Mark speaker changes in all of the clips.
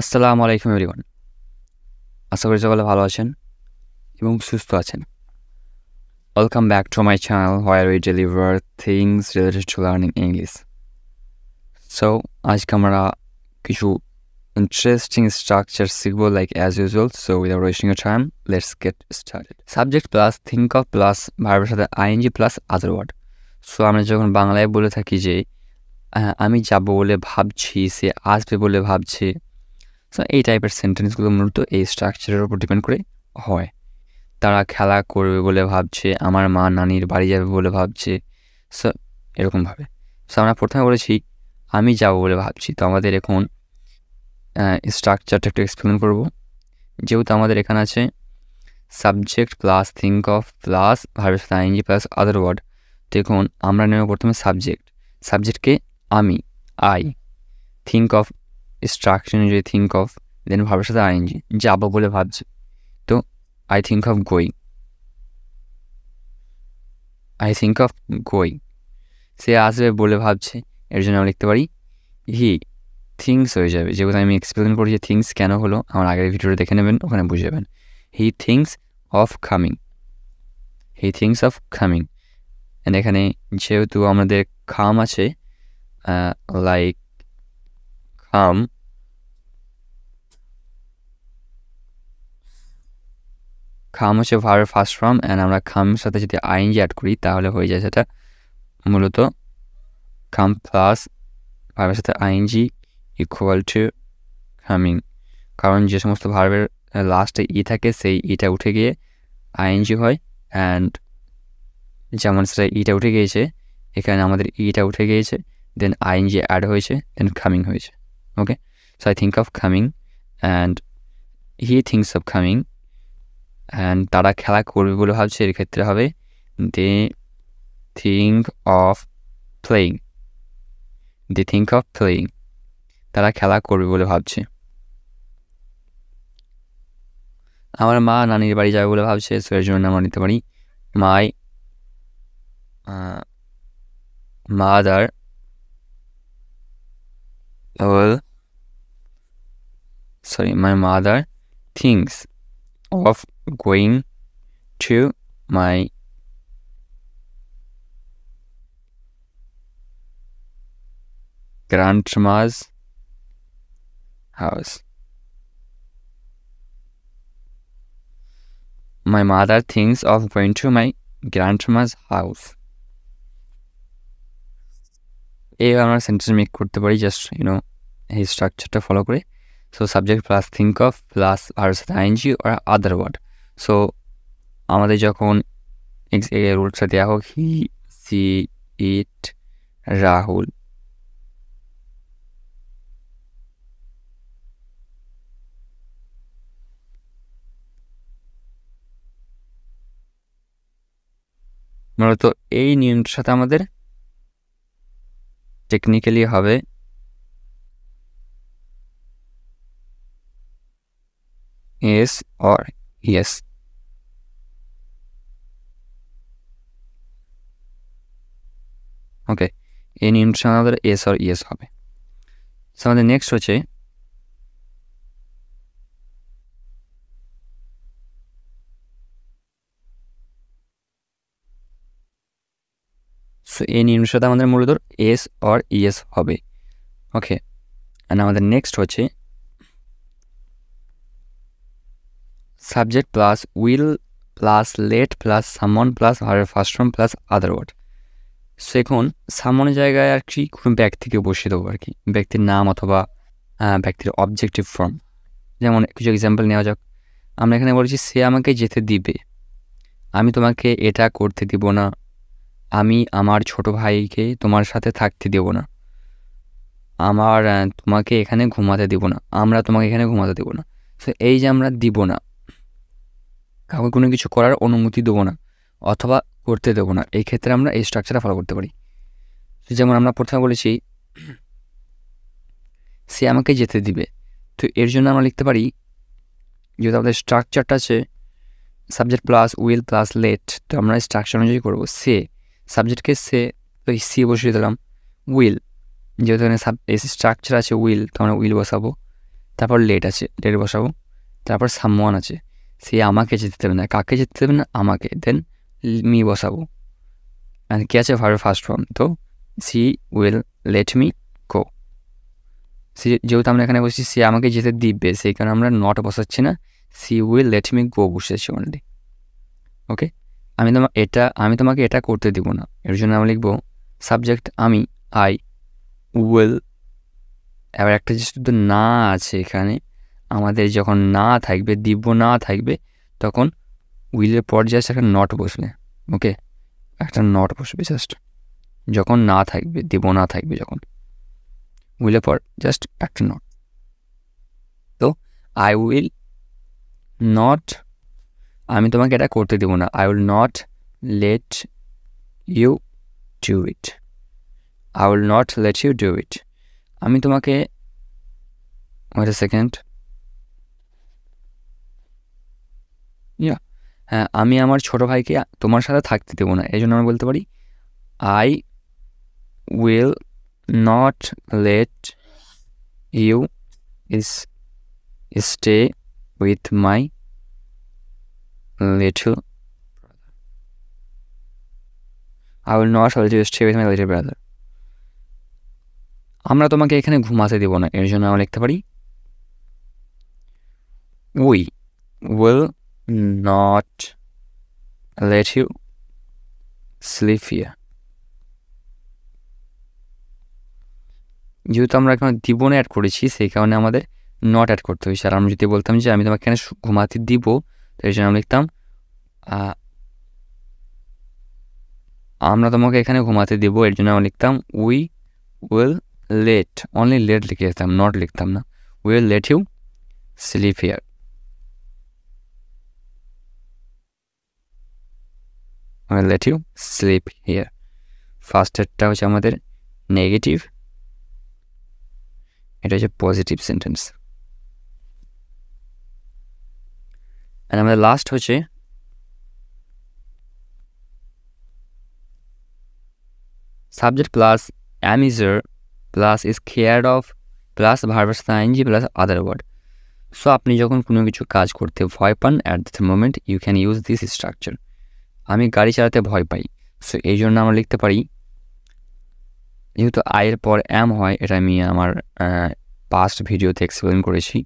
Speaker 1: আসসালামু আলাইকুম এভরিওয়ান। আশা করি সকলে ভালো আছেন এবং সুস্থ আছেন। Welcome back to my channel where we deliver things related to learning English. So আজকে আমরা কিছু ইন্টারেস্টিং স্ট্রাকচার শিখব like as usual. So without wasting your time let's get started. Subject plus think of plus ভার্বের সাথে ING plus other word. So আমরা যখন বাংলায় বলে থাকি যে আমি যাব বলে ভাবছি, সে আসবে বলে ভাবছে, সো এই টাইপের সেন্টেন্সগুলো মূলত এই স্ট্রাকচারের উপর ডিপেন্ড করে হয়। তারা খেলা করবে বলে ভাবছে, আমার মা নানির বাড়ি যাবে বলে ভাবছে, সো এরকমভাবে। সো আমরা প্রথমে বলেছি আমি যাব বলে ভাবছি। তো আমাদের এখন স্ট্রাকচারটা একটু এক্সপ্লেন করব। যেহেতু আমাদের এখানে আছে subject plus think of plus ভার্বের সাথে আইএনজি প্লাস আদার ওয়ার্ড। দেখুন আমরা নেব প্রথমে সাবজেক্টকে আমি, আই, থিঙ্ক অফ স্ট্রাকচার অনুযায়ী থিঙ্ক অফ, দেন ভার্বের সাথে আইএনজি, যাবো বলে ভাবছি। তো I think of going. সে আসবে বলে ভাবছে, এর জন্য আমরা লিখতে পারি হি থিংস হয়ে যাবে। যেহেতু আমি এক্সপ্লেন করি যে থিংস কেন হলো, আমার আগের ভিডিওটা দেখে নেবেন, ওখানে বুঝে যাবেন। He thinks of coming. And এখানে যেহেতু আমাদের খাম আছে, লাইক খাম, হচ্ছে ভার্বের ফার্স্ট ফর্ম, অ্যান্ড আমরা খামের সাথে যদি আইএনজি অ্যাড করি তাহলে হয়ে যায় সেটা মূলত খাম প্লাস ভার্বের সাথে আইএনজি ইকুয়াল টু কামিং। কারণ যে সমস্ত ভার্বের লাস্টে ই থাকে সেই ইটা উঠে গিয়ে আইএনজি হয়, অ্যান্ড যেমন সেটা ইটা উঠে গিয়েছে, এখানে আমাদের ইটা উঠে গিয়েছে, দেন আইএনজি অ্যাড হয়েছে, দেন কামিং হয়েছে। Okay, so I think of coming and he thinks of coming, and তারা খেলা করবে বলে ভাবছে, এর ক্ষেত্রে হবে দে থিঙ্ক অফ প্লেয়িং। তারা খেলা করবে বলে ভাবছে। আমার মা নানির বাড়ি যাবে বলে ভাবছে, সো এর জন্য আমরা নিতে পারি my mother things of going to my grandma's house. My mother thinks of going to my grandma's house. এই আমরা সেন্টেন্স মেক করতে পারি জাস্ট এই স্ট্রাকচারটা ফলো করে। So subject plus think of plus ভার্বের সাথে আইএনজি আর আদার ওয়ার্ড। সো আমাদের যখন রুলসটা দেওয়া হোক হি, সি, ইট, রাহুল, মূলত এই নিয়মটার সাথে আমাদের টেকনিক্যালি হবে এস অর ইয়েস। ওকে, এই নিয়মটার সাথে আমাদের এস অর ইয়েস হবে। সো আমাদের নেক্সট হচ্ছে সো এই নিয়মের সাথে আমাদের মূলত এস অর ইয়েস হবে। ওকে, অ্যান্ড আমাদের নেক্সট হচ্ছে subject plus will plus let plus someone plus ভার্বের first form plus other word. So এখন সামনের জায়গায় আর কি কোনো ব্যক্তিকে বসিয়ে দেবো আর কি, ব্যক্তির নাম অথবা ব্যক্তির অবজেক্টিভ ফর্ম। যেমন কিছু এক্সাম্পল নেওয়া যাক। আমরা এখানে বলেছি সে আমাকে যেতে দিবে, আমি তোমাকে এটা করতে দিব না, আমি আমার ছোট ভাইকে তোমার সাথে থাকতে দেব না, আমার তোমাকে এখানে ঘুমাতে দেব না, আমরা তোমাকে এখানে ঘুমাতে দেব না। সো এই যে আমরা দিব না, কাউকে কোনো কিছু করার অনুমতি দেবো না অথবা করতে দেবো না, এই ক্ষেত্রে আমরা এই স্ট্রাকচারটা ফলো করতে পারি। যেমন আমরা প্রথমে বলেছি সে আমাকে যেতে দিবে, তো এর জন্য আমরা লিখতে পারি, যেহেতু আমাদের স্ট্রাকচারটা আছে subject plus will plus let, তো আমরা স্ট্রাকচার অনুযায়ী করবো। সে সাবজেক্টকে সে, তো সি বসিয়ে দিলাম। উইল, যেহেতু এখানে স্ট্রাকচার আছে উইল, তো আমরা উইল বসাবো। তারপর লেট আছে, লেট বসাবো। তারপর সামওয়ান আছে, সে আমাকে যেতে দেবে না। কাকে যেতে দেবে না? আমাকে। দেন মি বসাবো। অ্যান্ড কী আছে? ভার্বের ফার্স্ট ফর্ম। তো she will let me go. সে যেহেতু আমরা এখানে বসছি সে আমাকে যেতে দিবে, সেই কারণে আমরা নট বসাচ্ছি না, she will let me go বসেছি অনলি। ওকে, আমি তোমাকে এটা করতে দিব না, এর জন্য আমরা লিখবো সাবজেক্ট আমি, আই উইল। এবার একটা যে শুধু না আছে এখানে, আমাদের যখন না থাকবে, দিব না থাকবে, তখন উইলের পর জাস্ট একটা নট বসবে। ওকে, একটা নট বসবে জাস্ট যখন না থাকবে, দিব না থাকবে যখন, উইলের পর জাস্ট একটা নট। তো আই উইল নট, আমি তোমাকে এটা করতে দেবো না, I will not let you do it. I will not let you do it. আমি তোমাকে, ওয়েট এ সেকেন্ড, হ্যাঁ, আমি আমার ছোটো ভাইকে তোমার সাথে থাকতে দেবো না, এই জন্য আমি বলতে পারি I will not let you stay with my little, I will not let you stay with my little brother. আমরা তোমাকে এখানে ঘুমাতে দেবো না, এর জন্য আমরা লিখতে পারি we will not let you sleep here. যেহেতু আমরা এখানে দিব না অ্যাড করেছি, সেই কারণে আমাদের নট অ্যাড করতে হয়েছে। আর আমরা যদি বলতাম যে আমি তোমাকে এখানে ঘুমাতে দিব, তো এই জন্য আমরা লিখতাম আমরা তোমাকে এখানে ঘুমাতে দিব, এর জন্য আমরা লিখতাম we will let, only let লিখে যেতাম, নট লিখতাম না। Will let you sleep here. Will let you sleep here. ফার্স্টেরটা হচ্ছে আমাদের নেগেটিভ, এটা হচ্ছে পজিটিভ সেন্টেন্স। আর আমাদের লাস্ট হচ্ছে subject plus am is plus is scared of plus verb ing plus other word. So আপনি যখন কোনো কিছু কাজ করতে ভয় পান, at the moment you can use this structure. আমি গাড়ি চালাতে ভয় পাই, সো এই জন্য আমরা লিখতে পারি, যেহেতু আয়ের পর অ্যাম হয়, এটা আমি আমার পাস্ট ভিডিওতে এক্সপ্লেন করেছি।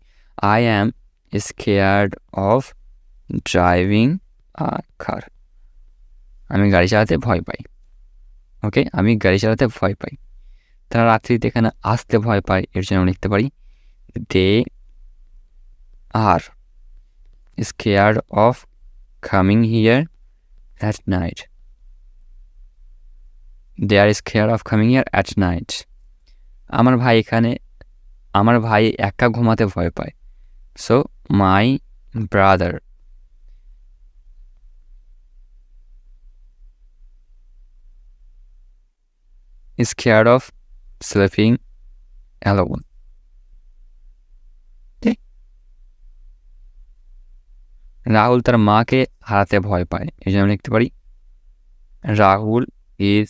Speaker 1: I am scared of driving a car. আমি গাড়ি চালাতে ভয় পাই। ওকে, আমি গাড়ি চালাতে ভয় পাই। তারা রাত্রিতে এখানে আসতে ভয় পায়, এর জন্য লিখতে পারি they are scared of coming here at night. They are scared of coming here at night. আমার ভাই একা ঘুমাতে ভয় পায়, so my brother scared of sleeping alone. Rahul তার মাকে হারাতে ভয় পায়, এই জন্য লিখতে পারি Rahul is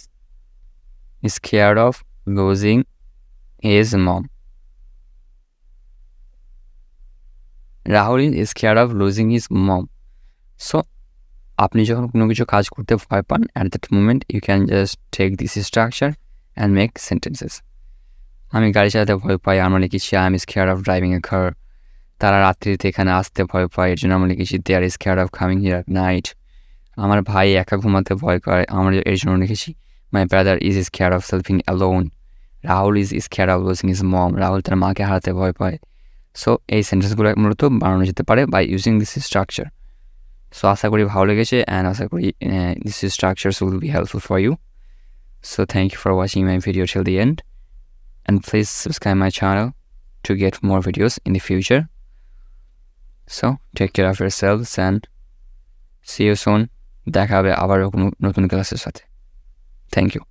Speaker 1: scared of losing his mom. Rahul is scared of losing his mom. So আপনি যখন কোনো কিছু কাজ করতে ভয় পান, at that moment you can just take this structure and make sentences. আমি গাড়ি চালাতে ভয় পাই, আমরা লিখেছি I am scared of driving a car. তারা রাত্রিতে এখানে আসতে ভয় পায়, এর জন্য আমরা লিখেছি they are scared of coming here at night. আমার ভাই একা ঘুমাতে ভয় করে, আমরা এর জন্য লিখেছি my brother is scared of sleeping alone. Rahul is scared of losing his mom. Rahul তার মাকে হারাতে ভয় পায়। সো এই সেন্টেন্সগুলো মূলত বানানো যেতে পারে by using this structure. So আশা করি ভালো লেগেছে, অ্যান্ড আশা করি this structures will be helpful for you. So thank you for watching my video till the end, and please subscribe my channel to get more videos in the future. So take care of yourselves and see you soon. দেখা হবে আবারও কোনো নতুন ক্লাসের সাথে। Thank you.